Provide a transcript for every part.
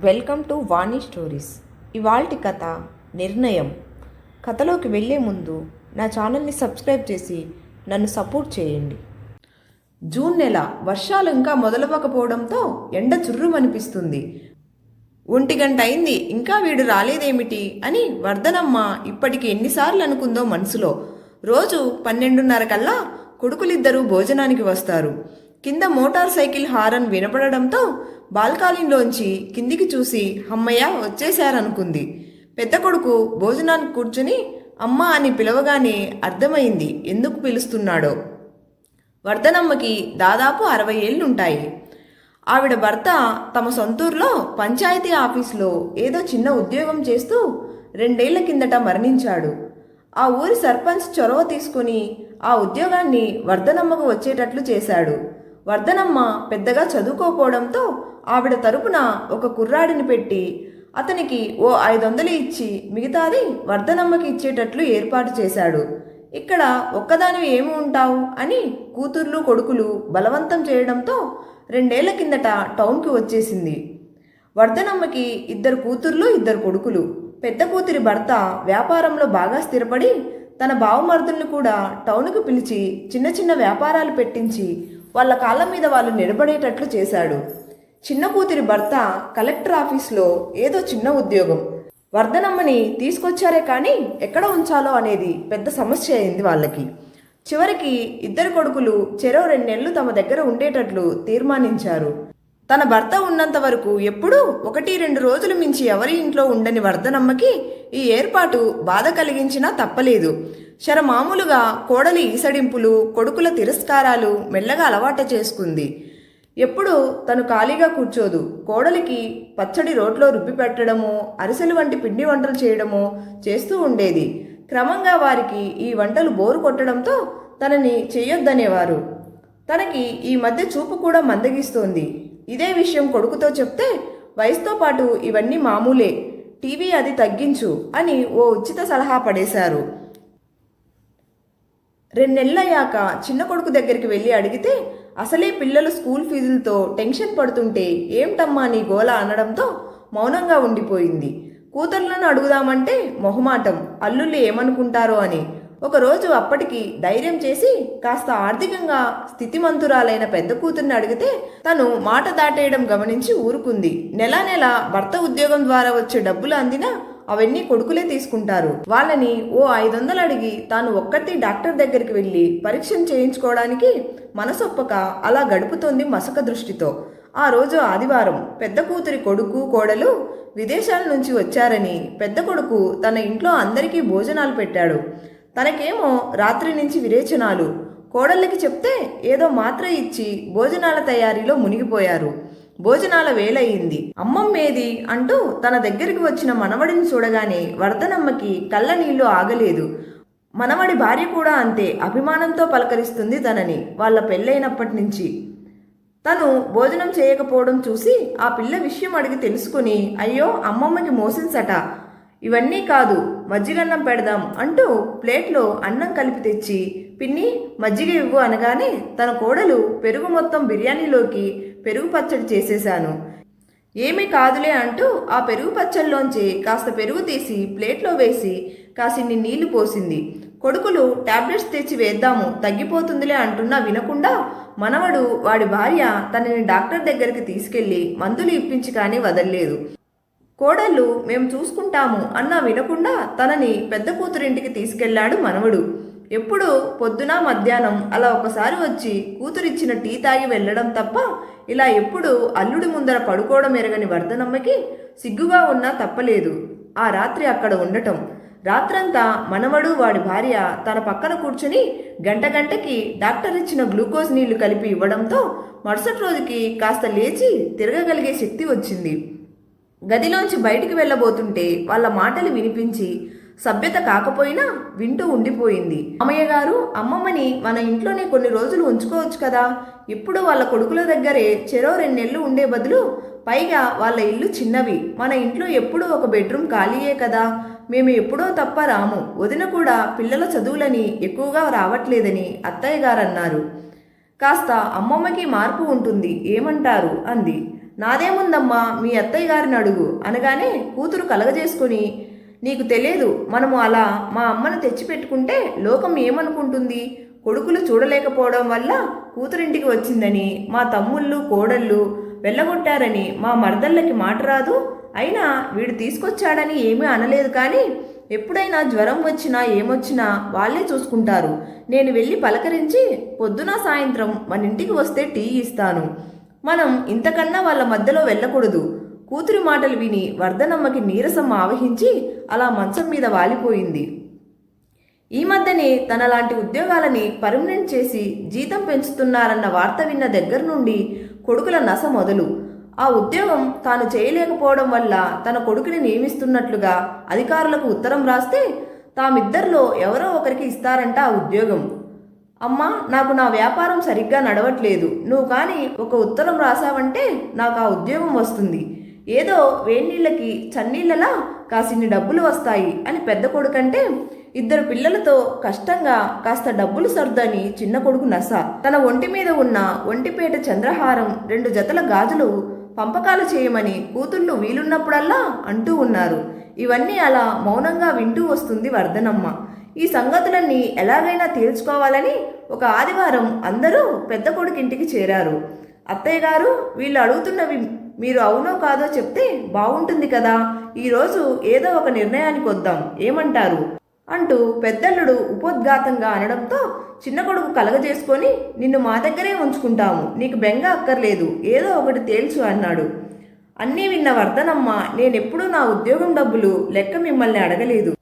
Welcome to Vani stories. ఇవాల్టి కథ నిర్ణయం. కథలోకి వెళ్ళే ముందు నా ఛానల్ని సబ్స్క్రైబ్ చేసి నన్ను సపోర్ట్ చేయండి. జూన్ నెల. వర్షాలు ఇంకా మొదలవ్వకపోవడంతో ఎండ చుర్రుమనిపిస్తుంది. 1 గంట అయింది, ఇంకా వీడు రాలేదేమిటి అని వర్ధనమ్మ ఇప్పటికి ఎన్నిసార్లు అనుకుందో మనసులో. రోజు 12:30 కల్లా కొడుకులిద్దరూ భోజనానికి వస్తారు. కింద మోటార్ సైకిల్ హారన్ వినపడడంతో బాల్కానీలోంచి కిందికి చూసి అమ్మయ్య వచ్చేశారనుకుంది. పెద్ద కొడుకు భోజనానికి కూర్చుని అమ్మ అని పిలవగానే అర్థమైంది ఎందుకు పిలుస్తున్నాడో. వర్ధనమ్మకి దాదాపు 60 ఏళ్లుంటాయి. ఆవిడ భర్త తమ సొంతూరులో పంచాయతీ ఆఫీసులో ఏదో చిన్న ఉద్యోగం చేస్తూ 2 ఏళ్ల కిందట మరణించాడు. ఆ ఊరి సర్పంచ్ చొరవ తీసుకుని ఆ ఉద్యోగాన్ని వర్ధనమ్మకు వచ్చేటట్లు చేశాడు. వర్ధనమ్మ పెద్దగా చదువుకోపోవడంతో ఆవిడ తరపున ఒక కుర్రాడిని పెట్టి అతనికి ఓ 500 ఇచ్చి మిగతాది వర్ధనమ్మకి ఇచ్చేటట్లు ఏర్పాటు చేశాడు. ఇక్కడ ఒక్కదానివి ఏమి ఉంటావు అని కూతుర్లు కొడుకులు బలవంతం చేయడంతో 2 ఏళ్ల కిందట టౌన్కి వచ్చేసింది. వర్ధనమ్మకి 2 కూతుర్లు 2 కొడుకులు. పెద్ద కూతురి భర్త వ్యాపారంలో బాగా స్థిరపడి తన బావమరుదుల్ని కూడా టౌన్కు పిలిచి చిన్న చిన్న వ్యాపారాలు పెట్టించి వాళ్ళ కాళ్ళ మీద వాళ్ళు నిలబడేటట్లు చేశాడు. చిన్న కూతురి భర్త కలెక్టర్ ఆఫీస్లో ఏదో చిన్న ఉద్యోగం. వర్ధనమ్మని తీసుకొచ్చారే కానీ ఎక్కడ ఉంచాలో అనేది పెద్ద సమస్య అయింది వాళ్ళకి. చివరికి 2 కొడుకులు చెరో 2 నెలలు తమ దగ్గర ఉండేటట్లు తీర్మానించారు. తన భర్త ఉన్నంత వరకు ఎప్పుడూ 1-2 రోజులు మించి ఎవరి ఇంట్లో ఉండని వర్ధనమ్మకి ఈ ఏర్పాటు బాధ కలిగించినా తప్పలేదు. మామూలుగా కోడలి ఈసడింపులు, కొడుకుల తిరస్కారాలు మెల్లగా అలవాటు చేసుకుంది. ఎప్పుడు తను ఖాళీగా కూర్చోదు. కోడలికి పచ్చడి రోట్లో రుబ్బి పెట్టడమో, అరిసెలు వంటి పిండి వంటలు చేయడమో చేస్తూ ఉండేది. క్రమంగా వారికి ఈ వంటలు బోరు కొట్టడంతో తనని చెయ్యొద్దనేవారు. తనకి ఈ మధ్య చూపు కూడా మందగిస్తోంది. ఇదే విషయం కొడుకుతో చెప్తే వయసుతో పాటు ఇవన్నీ మామూలే, టీవీ అది తగ్గించు అని ఓ ఉచిత సలహా పడేశారు. 2 నెలలయ్యాక చిన్న కొడుకు దగ్గరికి వెళ్ళి అడిగితే అసలే పిల్లలు స్కూల్ ఫీజులతో టెన్షన్ పడుతుంటే ఏమిటమ్మా నీ గోల అనడంతో మౌనంగా ఉండిపోయింది. కూతుర్లను అడుగుదామంటే మొహమాటం, అల్లుళ్ళు ఏమనుకుంటారో అని. ఒకరోజు అప్పటికి ధైర్యం చేసి కాస్త ఆర్థికంగా స్థితిమంతురాలైన పెద్ద కూతుర్ని అడిగితే తను మాట దాటేయడం గమనించి ఊరుకుంది. నెల భర్త ఉద్యోగం ద్వారా వచ్చే డబ్బులు అందినా అవన్నీ కొడుకులే తీసుకుంటారు. వాళ్ళని ఓ 500 అడిగి తాను ఒక్కటి డాక్టర్ దగ్గరికి వెళ్ళి పరీక్షను చేయించుకోవడానికి మనసొప్పక అలా గడుపుతోంది మసక దృష్టితో. ఆ రోజు ఆదివారం. పెద్ద కూతురి కొడుకు కోడలు విదేశాల నుంచి వచ్చారని పెద్ద కొడుకు తన ఇంట్లో అందరికీ భోజనాలు పెట్టాడు. తనకేమో రాత్రి నుంచి విరేచనాలు. కోడళ్ళకి చెప్తే ఏదో మాత్ర ఇచ్చి భోజనాల తయారీలో మునిగిపోయారు. భోజనాల వేలయ్యింది. అమ్మమ్మేది అంటూ తన దగ్గరికి వచ్చిన మనవడిని చూడగానే వర్ధనమ్మకి కళ్ళ నీళ్లు ఆగలేదు. మనవడి భార్య కూడా అంతే అభిమానంతో పలకరిస్తుంది తనని వాళ్ళ పెళ్ళైనప్పటి నుంచి. తను భోజనం చేయకపోవడం చూసి ఆ పిల్ల విషయం అడిగి తెలుసుకుని అయ్యో అమ్మమ్మకి మోసిన్సట, ఇవన్నీ కాదు మజ్జిగన్నం పెడదాం అంటూ ప్లేట్లో అన్నం కలిపి తెచ్చి పిన్ని మజ్జిగ ఇవ్వు అనగానే తన కోడలు పెరుగు మొత్తం బిర్యానీలోకి పెరుగు పచ్చడి చేసేశాను, ఏమీ కాదులే అంటూ ఆ పెరుగు పచ్చడిలోంచి కాస్త పెరుగు తీసి ప్లేట్లో వేసి కాసిన్ని నీళ్లు పోసింది. కొడుకులు టాబ్లెట్స్ తెచ్చి వేద్దాము తగ్గిపోతుందిలే అంటున్నా వినకుండా మనవడు వాడి భార్య తనని డాక్టర్ దగ్గరికి తీసుకెళ్లి మందులు ఇప్పించి కానీ వదల్లేదు. కోడళ్ళు మేము చూసుకుంటాము అన్నా వినకుండా తనని పెద్ద కూతురింటికి తీసుకెళ్లాడు మనవడు. ఎప్పుడు పొద్దున మధ్యాహ్నం అలా ఒకసారి వచ్చి కూతురిచ్చిన టీ తాగి వెళ్ళడం తప్ప ఇలా ఎప్పుడు అల్లుడి ముందర పడుకోవడం ఎరగని వర్ధనమ్మకి సిగ్గుగా ఉన్నా తప్పలేదు ఆ రాత్రి అక్కడ ఉండటం. రాత్రంతా మనవడు వాడి భార్య తన పక్కన కూర్చుని గంటకి డాక్టర్ ఇచ్చిన గ్లూకోజ్ నీళ్లు కలిపి ఇవ్వడంతో మరుసటి రోజుకి కాస్త లేచి తిరగగలిగే శక్తి వచ్చింది. గదిలోంచి బయటికి వెళ్ళబోతుంటే వాళ్ళ మాటలు వినిపించి సభ్యత కాకపోయినా వింటూ ఉండిపోయింది. అమ్మయ్య గారు, అమ్మమ్మని మన ఇంట్లోనే కొన్ని రోజులు ఉంచుకోవచ్చు కదా, ఇప్పుడు వాళ్ళ కొడుకుల దగ్గరే చెరో 2 నెలలు ఉండే బదులు, పైగా వాళ్ళ ఇల్లు చిన్నవి, మన ఇంట్లో ఎప్పుడూ ఒక బెడ్రూమ్ ఖాళీయే కదా, మేము ఎప్పుడో తప్ప రాము, వదిన కూడా పిల్లల చదువులని ఎక్కువగా రావట్లేదని అత్తయ్య గారు అన్నారు. కాస్త అమ్మమ్మకి మార్పు ఉంటుంది ఏమంటారు అంది. నాదేముందమ్మా, మీ అత్తయ్య గారిని అడుగు అనగానే కూతురు కలగజేసుకొని, నీకు తెలియదు, మనము అలా మా అమ్మను తెచ్చిపెట్టుకుంటే లోకం ఏమనుకుంటుంది? కొడుకులు చూడలేకపోవడం వల్ల కూతురింటికి వచ్చిందని మా తమ్ముళ్ళు కోడళ్ళు వెళ్ళగొట్టారని మా మరదళ్ళకి మాట రాదు. అయినా వీడు తీసుకొచ్చాడని ఏమీ అనలేదు, కానీ ఎప్పుడైనా జ్వరం వచ్చినా ఏమొచ్చినా వాళ్ళే చూసుకుంటారు. నేను వెళ్ళి పలకరించి పొద్దున సాయంత్రం మన ఇంటికి వస్తే టీ ఇస్తాను. మనం ఇంతకన్నా వాళ్ళ మధ్యలో వెళ్ళకూడదు. కూతురి మాటలు విని వర్ధనమ్మకి నీరసం ఆవహించి అలా మంచం మీద వాలిపోయింది. ఈ మధ్యనే తనలాంటి ఉద్యోగాలని పర్మనెంట్ చేసి జీతం పెంచుతున్నారన్న వార్త విన్న దగ్గర నుండి కొడుకుల నస మొదలు. ఆ ఉద్యోగం తాను చేయలేకపోవడం వల్ల తన కొడుకుని నియమిస్తున్నట్లుగా అధికారులకు ఉత్తరం రాస్తే తామిద్దరిలో ఎవరో ఒకరికి ఇస్తారంట ఆ ఉద్యోగం. అమ్మా, నాకు నా వ్యాపారం సరిగ్గా నడవట్లేదు, నువ్వు కానీ ఒక ఉత్తరం రాసావంటే నాకు ఆ ఉద్యోగం వస్తుంది. ఏదో వేణీళ్ళకి చన్నీళ్ళలా కాసిన్ని డబ్బులు వస్తాయి అని పెద్ద కొడుకంటే, ఇద్దరు పిల్లలతో కష్టంగా కాస్త డబ్బులు సర్దని చిన్న కొడుకు నస. తన ఒంటి మీద ఉన్న ఒంటిపేట చంద్రహారం 2 జతల గాజులు పంపకాలు చేయమని కూతుళ్ళు వీలున్నప్పుడల్లా అంటూ ఉన్నారు. ఇవన్నీ అలా మౌనంగా వింటూ వస్తుంది వర్ధనమ్మ. ఈ సంగతులన్నీ ఎలాగైనా తేల్చుకోవాలని ఒక ఆదివారం అందరూ పెద్ద కొడుకింటికి చేరారు. అత్తయ్య గారు, వీళ్ళు అడుగుతున్నవి మీరు అవునో కాదో చెప్తే బాగుంటుంది కదా, ఈరోజు ఏదో ఒక నిర్ణయానికి వద్దాం, ఏమంటారు అంటూ పెద్దల్లుడు ఉపోద్ఘాతంగా అనడంతో చిన్న కొడుకు కలగజేసుకొని, నిన్ను మా దగ్గరే ఉంచుకుంటాము, నీకు బెంగ అక్కర్లేదు, ఏదో ఒకటి తేల్చు అన్నాడు. అన్నీ విన్న వర్ధనమ్మ, నేనెప్పుడూ నా ఉద్యోగం డబ్బులు లెక్క మిమ్మల్ని అడగలేదు,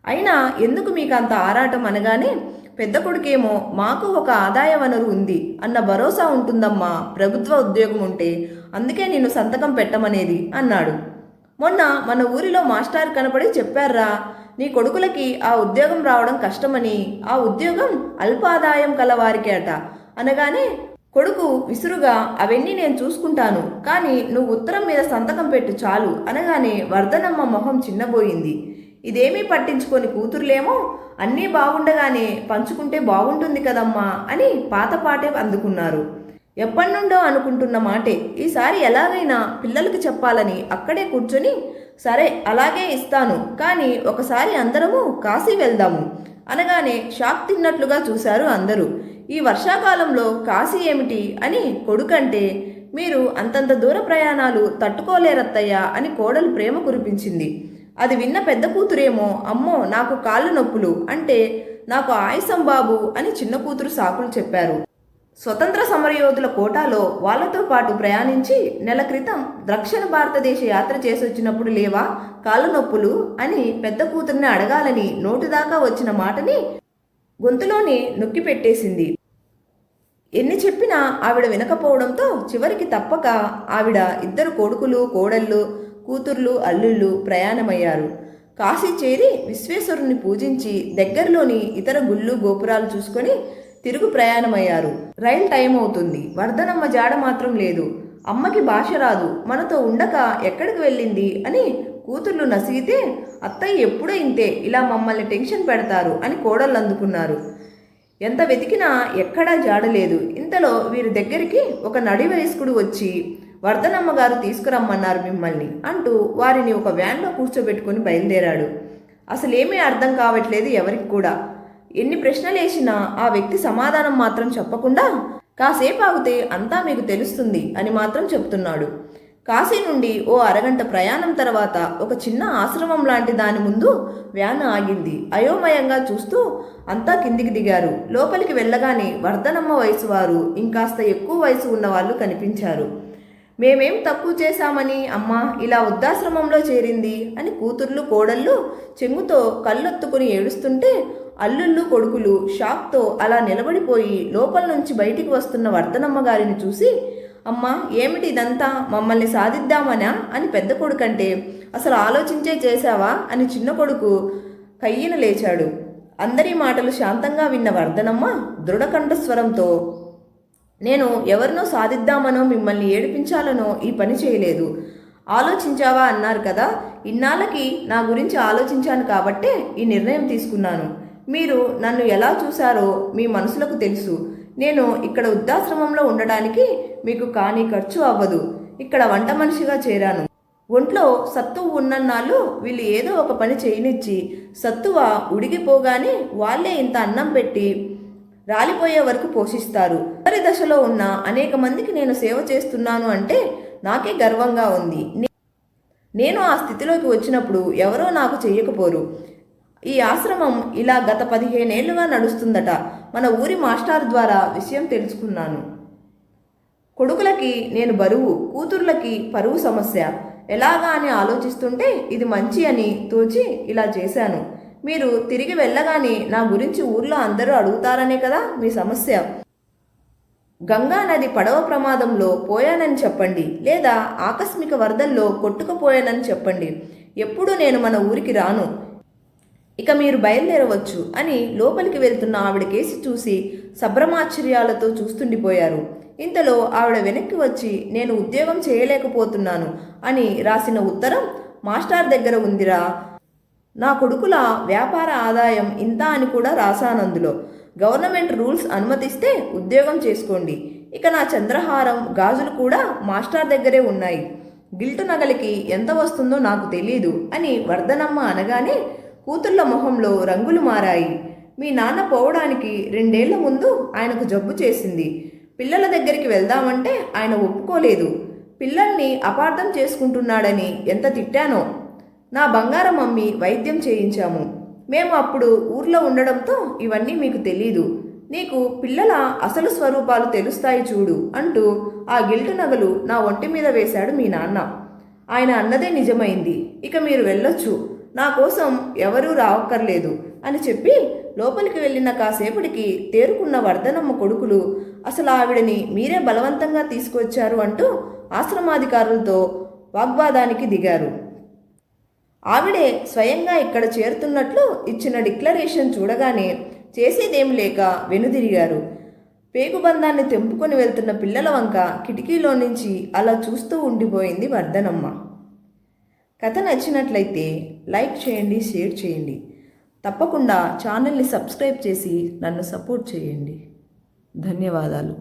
అయినా ఎందుకు మీకు అంత ఆరాటం అనగానే పెద్ద కొడుకేమో, మాకు ఒక ఆదాయ వనరు ఉంది అన్న భరోసా ఉంటుందమ్మా, ప్రభుత్వ ఉద్యోగం ఉంటే, అందుకే నిన్ను సంతకం పెట్టమనేది అన్నాడు. మొన్న మన ఊరిలో మాస్టర్ కనపడి చెప్పారా, నీ కొడుకులకి ఆ ఉద్యోగం రావడం కష్టమని, ఆ ఉద్యోగం అల్పాదాయం కలవారికి అట అనగానే కొడుకు విసురుగా, అవన్నీ నేను చూసుకుంటాను, కానీ నువ్వు ఉత్తరం మీద సంతకం పెట్టు చాలు అనగానే వర్ధనమ్మ మొహం చిన్నబోయింది. ఇదేమీ పట్టించుకొని కూతురులేమో, అన్నీ బాగుండగానే పంచుకుంటే బాగుంటుంది కదమ్మా అని పాతపాటే అందుకున్నారు. ఎప్పటినుండో అనుకుంటున్న మాటే ఈసారి ఎలాగైనా పిల్లలకి చెప్పాలని అక్కడే కూర్చొని, సరే అలాగే ఇస్తాను, కానీ ఒకసారి అందరము కాశీ వెళ్దాము అనగానే షాక్ తిన్నట్లుగా చూశారు అందరూ. ఈ వర్షాకాలంలో కాశీ ఏమిటి అని కొడుకంటే, మీరు అంతంత దూర ప్రయాణాలు తట్టుకోలేరత్తయ్యా అని కోడలు ప్రేమ కురిపించింది. అది విన్న పెద్ద కూతురేమో, అమ్మో నాకు కాళ్ళు నొప్పులు అంటే, నాకు ఆయాసం బాబు అని చిన్న కూతురు సాకులు చెప్పారు. స్వతంత్ర సమరయోధుల కోటాలో వాళ్లతో పాటు ప్రయాణించి నెల క్రితం దక్షిణ భారతదేశ యాత్ర చేసొచ్చినప్పుడు లేవా కాళ్ళ నొప్పులు అని పెద్ద కూతుర్ని అడగాలని నోటిదాకా వచ్చిన మాటని గొంతులోనే నొక్కి పెట్టేసింది. ఎన్ని చెప్పినా ఆవిడ వినకపోవడంతో చివరికి తప్పక ఆవిడ ఇద్దరు కొడుకులు కోడళ్ళు కూతుర్లు అల్లుళ్ళు ప్రయాణమయ్యారు. కాశీ చేరి విశ్వేశ్వరుని పూజించి దగ్గరలోని ఇతర గుళ్ళు గోపురాలు చూసుకొని తిరుగు ప్రయాణమయ్యారు. రైలు టైం అవుతుంది, వర్ధనమ్మ జాడ మాత్రం లేదు. అమ్మకి భాష రాదు, మనతో ఉండక ఎక్కడికి వెళ్ళింది అని కూతుర్లు నసిగితే, అత్తయ్య ఎప్పుడూ ఇంతే, ఇలా మమ్మల్ని టెన్షన్ పెడతారు అని కోడళ్ళు అందుకున్నారు. ఎంత వెతికినా ఎక్కడా జాడలేదు. ఇంతలో వీరి దగ్గరికి ఒక నడివయస్కుడు వచ్చి, వర్ధనమ్మ గారు తీసుకురమ్మన్నారు మిమ్మల్ని అంటూ వారిని ఒక వ్యాన్లో కూర్చోబెట్టుకుని బయలుదేరాడు. అసలేమీ అర్థం కావట్లేదు ఎవరికి కూడా. ఎన్ని ప్రశ్నలు వేసినా ఆ వ్యక్తి సమాధానం మాత్రం చెప్పకుండా, కాసేపు ఆగితే అంతా మీకు తెలుస్తుంది అని మాత్రం చెప్తున్నాడు. కాశీ నుండి ఓ అరగంట ప్రయాణం తర్వాత ఒక చిన్న ఆశ్రమం లాంటి దాని ముందు వ్యాన్ ఆగింది. అయోమయంగా చూస్తూ అంతా కిందికి దిగారు. లోపలికి వెళ్ళగానే వర్ధనమ్మ వయసు వారు, ఇంకాస్త ఎక్కువ వయసు ఉన్నవాళ్ళు కనిపించారు. మేమేం తక్కువ చేశామని అమ్మ ఇలా వృద్ధాశ్రమంలో చేరింది అని కూతుర్లు కోడళ్ళు చెంగుతో కళ్ళొత్తుకుని ఏడుస్తుంటే, అల్లుళ్ళు కొడుకులు షాక్తో అలా నిలబడిపోయి లోపల నుంచి బయటికి వస్తున్న వర్ధనమ్మ గారిని చూసి, అమ్మా ఏమిటి ఇదంతా, మమ్మల్ని సాధిద్దామనా అని పెద్ద కొడుకంటే, అసలు ఆలోచించే చేశావా అని చిన్న కొడుకు కయ్యిన లేచాడు. అందరి మాటలు శాంతంగా విన్న వర్ధనమ్మ దృఢకంఠస్వరంతో, నేను ఎవరినో సాధిద్దామనో మిమ్మల్ని ఏడిపించాలనో ఈ పని చేయలేదు. ఆలోచించావా అన్నారు కదా, ఇన్నాళ్ళకి నా గురించి ఆలోచించాను కాబట్టే ఈ నిర్ణయం తీసుకున్నాను. మీరు నన్ను ఎలా చూశారో మీ మనసులకు తెలుసు. నేను ఇక్కడ వృద్ధాశ్రమంలో ఉండడానికి మీకు కానీ ఖర్చు అవ్వదు. ఇక్కడ వంట మనిషిగా చేరాను. ఒంట్లో సత్తువ ఉన్నన్నాళ్ళు వీళ్ళు ఏదో ఒక పని చేయనిచ్చి సత్తువ ఉడిగిపోగానే వాళ్ళే ఇంత అన్నం పెట్టి రాలిపోయే వరకు పోషిస్తారు. చివరి దశలో ఉన్న అనేక మందికి నేను సేవ చేస్తున్నాను అంటే నాకే గర్వంగా ఉంది. నేను ఆ స్థితిలోకి వచ్చినప్పుడు ఎవరో నాకు చెయ్యకపోరు. ఈ ఆశ్రమం ఇలా గత 15 ఏళ్లుగా నడుస్తుందట. మన ఊరి మాస్టర్ ద్వారా విషయం తెలుసుకున్నాను. కొడుకులకి నేను బరువు, కూతుర్లకి పరువు సమస్య ఎలాగా అని ఆలోచిస్తుంటే ఇది మంచి అని తోచి ఇలా చేశాను. మీరు తిరిగి వెళ్ళగానే నా గురించి ఊర్లో అందరూ అడుగుతారనే కదా మీ సమస్య. గంగా నది పడవ ప్రమాదంలో పోయానని చెప్పండి, లేదా ఆకస్మిక వరదల్లో కొట్టుకుపోయానని చెప్పండి. ఎప్పుడూ నేను మన ఊరికి రాను, ఇక మీరు బయలుదేరవచ్చు అని లోపలికి వెళ్తున్న ఆవిడ కేసి చూసి సంభ్రమాశ్చర్యాలతో చూస్తుండిపోయారు. ఇంతలో ఆవిడ వెనక్కి వచ్చి నేను ఉద్యోగం చేయలేకపోతున్నాను అని రాసిన ఉత్తరం మాస్టర్ దగ్గర ఉందిరా. నా కొడుకుల వ్యాపార ఆదాయం ఇంత అని కూడా రాశానందులో. గవర్నమెంట్ రూల్స్ అనుమతిస్తే ఉద్యోగం చేసుకోండి. ఇక నా చంద్రహారం గాజులు కూడా మాస్టర్ దగ్గరే ఉన్నాయి. గిల్టు నగలికి ఎంత వస్తుందో నాకు తెలీదు అని వర్ధనమ్మ అనగానే కూతుళ్ళ మొహంలో రంగులు మారాయి. మీ నాన్న పోవడానికి 2 ఏళ్ల ముందు ఆయనకు జబ్బు చేసింది. పిల్లల దగ్గరికి వెళ్దామంటే ఆయన ఒప్పుకోలేదు. పిల్లల్ని అపార్థం చేసుకుంటున్నాడని ఎంత తిట్టానో. నా బంగారం అమ్మి వైద్యం చేయించాము. మేము అప్పుడు ఊర్లో ఉండడంతో ఇవన్నీ మీకు తెలీదు. నీకు పిల్లల అసలు స్వరూపాలు తెలుస్తాయి చూడు అంటూ ఆ గిల్టు నగలు నా ఒంటి మీద వేశాడు మీ నాన్న. ఆయన అన్నదే నిజమైంది. ఇక మీరు వెళ్ళొచ్చు, నా కోసం ఎవరూ రావక్కర్లేదు అని చెప్పి లోపలికి వెళ్ళిన కాసేపటికి తేరుకున్న వర్ధనమ్మ కొడుకులు అసలు ఆవిడని మీరే బలవంతంగా తీసుకొచ్చారు అంటూ ఆశ్రమాధికారులతో వాగ్వాదానికి దిగారు. ఆవిడే స్వయంగా ఇక్కడ చేరుతున్నట్లు ఇచ్చిన డిక్లరేషన్ చూడగానే చేసేదేం లేక వెనుదిరిగారు. పేగుబంధాన్ని తెంపుకొని వెళ్తున్న పిల్లల వంక కిటికీలో నుంచి అలా చూస్తూ ఉండిపోయింది వర్ధనమ్మ. కథ నచ్చినట్లయితే లైక్ చేయండి, షేర్ చేయండి. తప్పకుండా ఛానల్ని సబ్స్క్రైబ్ చేసి నన్ను సపోర్ట్ చేయండి. ధన్యవాదాలు.